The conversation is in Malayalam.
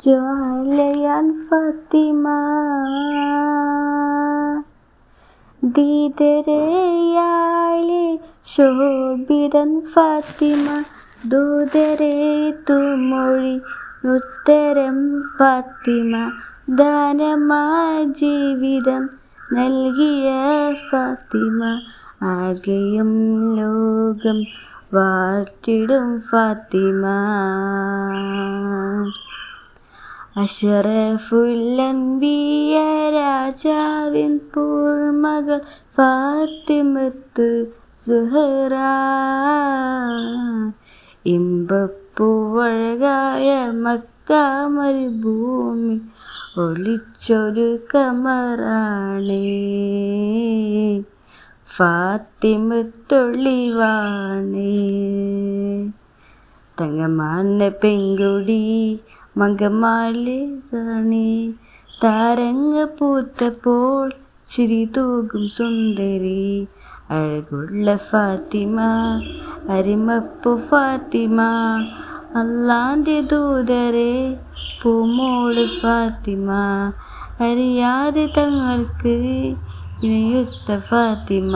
ജ്വാലയാൽ ഫാത്തിമ ദീദരയാളെ ശോഭിതൻ ഫാത്തിമ ദൂതരെ തുമൊഴി ഉത്തരം ഫാത്തിമ ദാനമായ ജീവിതം നൽകിയ ഫാത്തിമ ആകെയും ലോകം വാഴ്ത്തിടും ഫാത്തിമ അഷ്റഫുൽ അൻബിയ രാജാവിൻ പൂർമകൾ ഫാത്തിമത്തു സുഹറ ഇമ്പപ്പൂവഴകായ മക്ക മരുഭൂമി ഒളിച്ചൊരു കമറാണേ ഫാത്തിമത്തൊളിവാണേ തങ്കമാന പെങ്കൊടി മങ്കമാലെ റാണി താരങ്ങ പൂത്തപ്പോൾ ചിരി തൂകും സുന്ദരി അഴകുള്ള ഫാത്തിമ അരിമപ്പു ഫാത്തിമ അല്ലാന്റെ ദൂതരെ പൂമോള് ഫാത്തിമ അറിയാതെ തങ്ങൾക്ക് ഇണയൊത്ത ഫാത്തിമ.